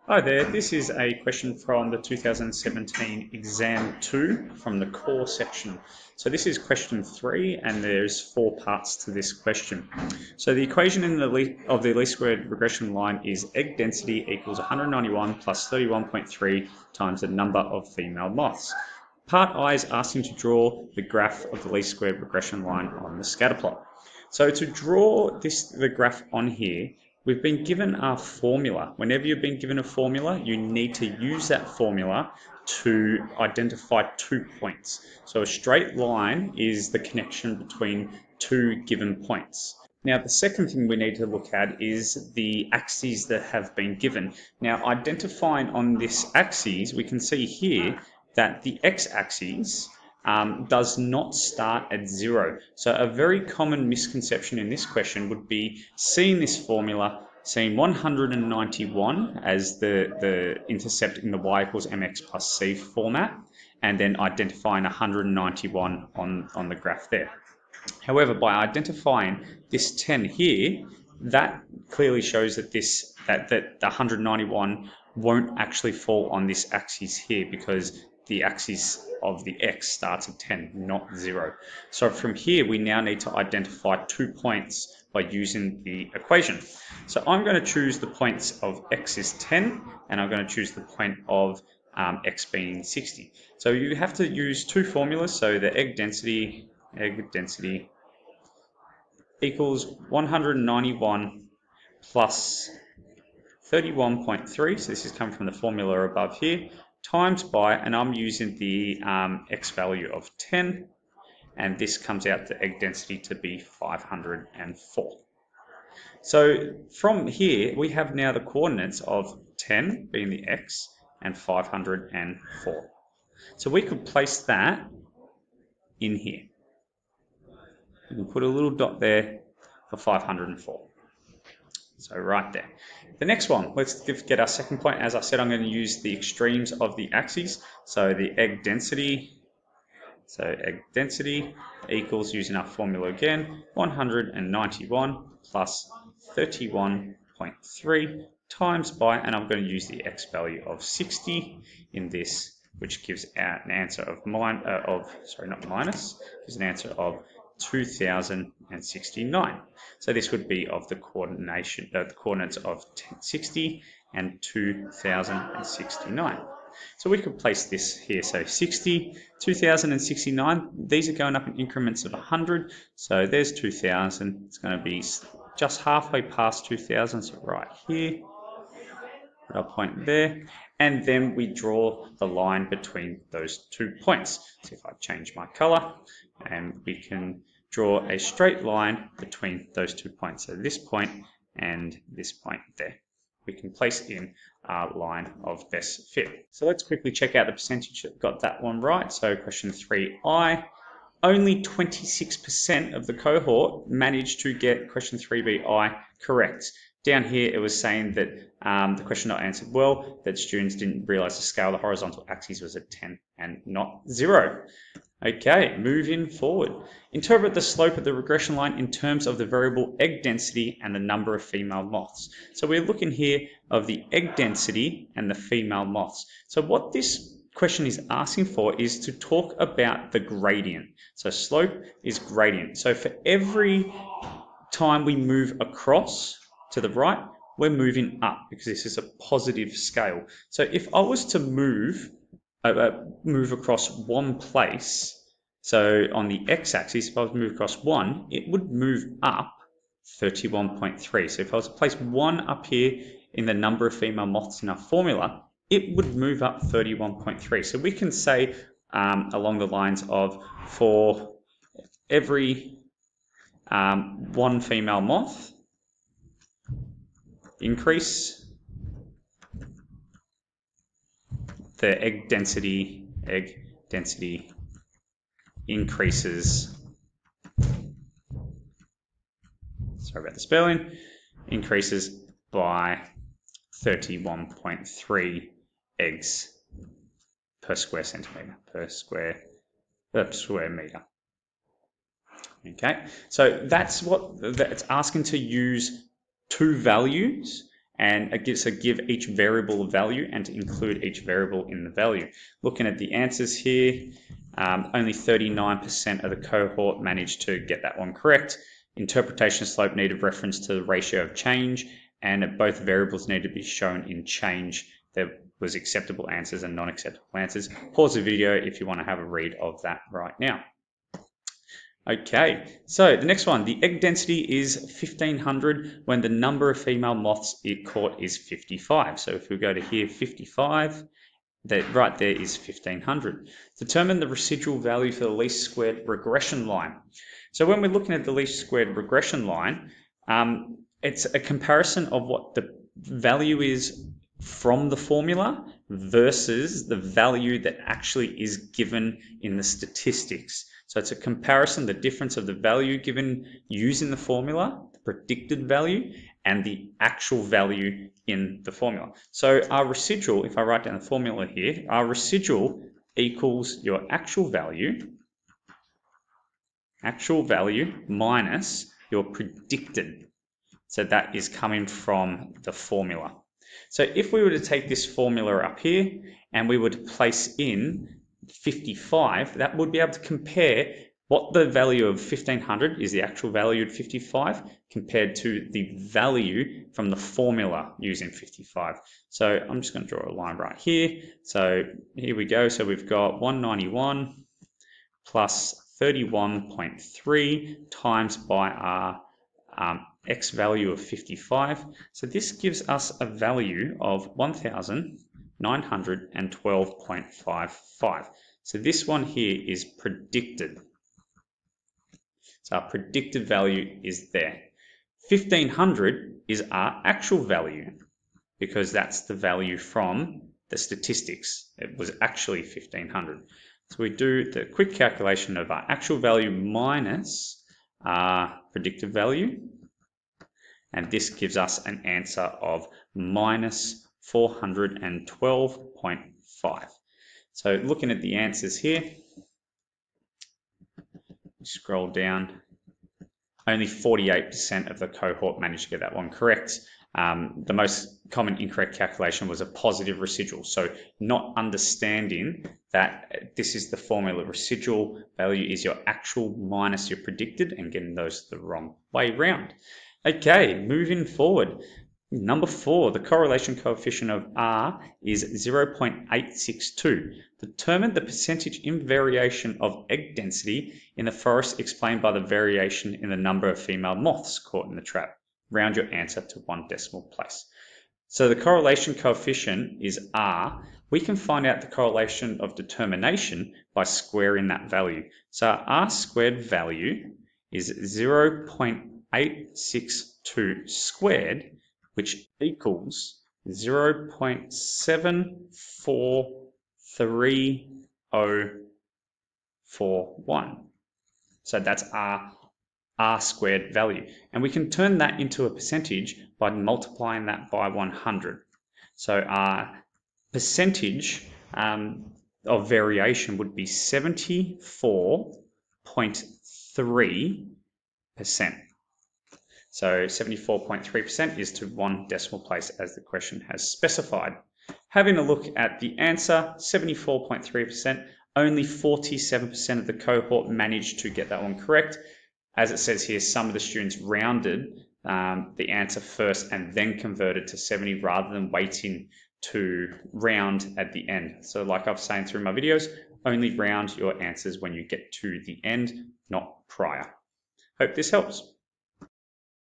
Hi there, this is a question from the 2017 Exam 2 from the core section. So this is question 3 and there's 4 parts to this question. So the equation of the least squared regression line is egg density equals 191 plus 31.3 times the number of female moths. Part I is asking to draw the graph of the least squared regression line on the scatter plot. So to draw the graph on here, we've been given our formula. Whenever you've been given a formula, you need to use that formula to identify 2 points. So a straight line is the connection between 2 given points. Now, the second thing we need to look at is the axes that have been given. Now, identifying on this axis, we can see here that the x-axis does not start at 0. So a very common misconception in this question would be seeing this formula, seeing 191 as the intercept in the y equals mx plus c format, and then identifying 191 on the graph there. However, by identifying this 10 here, that clearly shows that that the 191 won't actually fall on this axis here, because the axis of the x starts at 10, not 0. So from here, we now need to identify 2 points by using the equation. So I'm going to choose the points of x is 10, and I'm going to choose the point of x being 60. So you have to use 2 formulas. So the egg density equals 191 plus 31.3, so this is coming from the formula above here, times by, and I'm using the x value of 10, and this comes out the egg density to be 504. So from here, we have now the coordinates of 10 being the x and 504. So we could place that in here. We can put a little dot there for 504. So right there. The next one, let's get our second point. As I said, I'm going to use the extremes of the axes. So the egg density, equals, using our formula again, 191 plus 31.3 times by, and I'm going to use the x value of 60 in this, which gives out an answer of gives an answer of 2069. So this would be of the coordinates of 60 and 2069. So we could place this here. So 60, 2069, these are going up in increments of 100. So there's 2000. It's going to be just halfway past 2000. So right here, put our point there. And then we draw the line between those 2 points. So if I change my color, and we can draw a straight line between those 2 points. So this point and this point there. We can place in our line of best fit. So let's quickly check out the percentage that got that one right. So question 3I, only 26% of the cohort managed to get question 3BI correct. Down here, it was saying that the question not answered well, that students didn't realize the scale of the horizontal axis was at 10 and not 0. Okay, moving forward. Interpret the slope of the regression line in terms of the variable egg density and the number of female moths. So we're looking here of the egg density and the female moths. So what this question is asking for is to talk about the gradient. So slope is gradient. So for every time we move across to the right, we're moving up because this is a positive scale. So if I was to move across one place, so on the x-axis, if I was to move across 1, it would move up 31.3. So if I was to place 1 up here in the number of female moths in our formula, it would move up 31.3. So we can say along the lines of, for every 1 female moth increase, the egg density increases, sorry about the spelling, increases by 31.3 eggs per square centimeter, per square meter. Okay, so that's what it's asking, to use 2 values and it gives give each variable a value and to include each variable in the value. Looking at the answers here, only 39% of the cohort managed to get that one correct. Interpretation slope needed reference to the ratio of change, and both variables need to be shown in change. There was acceptable answers and non-acceptable answers. Pause the video if you want to have a read of that right now. Okay, so the next one, the egg density is 1500 when the number of female moths it caught is 55. So if we go to here, 55, that right there is 1500. Determine the residual value for the least squared regression line. So when we're looking at the least squared regression line, it's a comparison of what the value is from the formula versus the value that actually is given in the statistics. So it's a comparison, the difference of the value given using the formula, the predicted value, and the actual value in the formula. So our residual, if I write down the formula here, our residual equals your actual value minus your predicted. So that is coming from the formula. So if we were to take this formula up here and we were to place in 55, that would be able to compare what the value of 1500 is, the actual value at 55, compared to the value from the formula using 55. So I'm just going to draw a line right here. So here we go. So we've got 191 plus 31.3 times by our x value of 55. So this gives us a value of 1912.55. So this one here is predicted. So our predicted value is there. 1500 is our actual value because that's the value from the statistics. It was actually 1500. So we do the quick calculation of our actual value minus our predicted value. And this gives us an answer of minus 412.5. So looking at the answers here, scroll down, only 48% of the cohort managed to get that one correct. The most common incorrect calculation was a positive residual. So not understanding that this is the formula, residual value is your actual minus your predicted, and getting those the wrong way round. Okay, moving forward. Number 4, the correlation coefficient of R is 0.862. Determine the percentage invariation of egg density in the forest explained by the variation in the number of female moths caught in the trap. Round your answer to 1 decimal place. So the correlation coefficient is R. We can find out the correlation of determination by squaring that value. So our R squared value is 0.862 squared, which equals 0.743041. So that's our R squared value. And we can turn that into a percentage by multiplying that by 100. So our percentage of variation would be 74.3%. So 74.3% is to 1 decimal place as the question has specified. Having a look at the answer, 74.3%, only 47% of the cohort managed to get that one correct. As it says here, some of the students rounded the answer first and then converted to 70 rather than waiting to round at the end. So like I've saying through my videos, only round your answers when you get to the end, not prior. Hope this helps.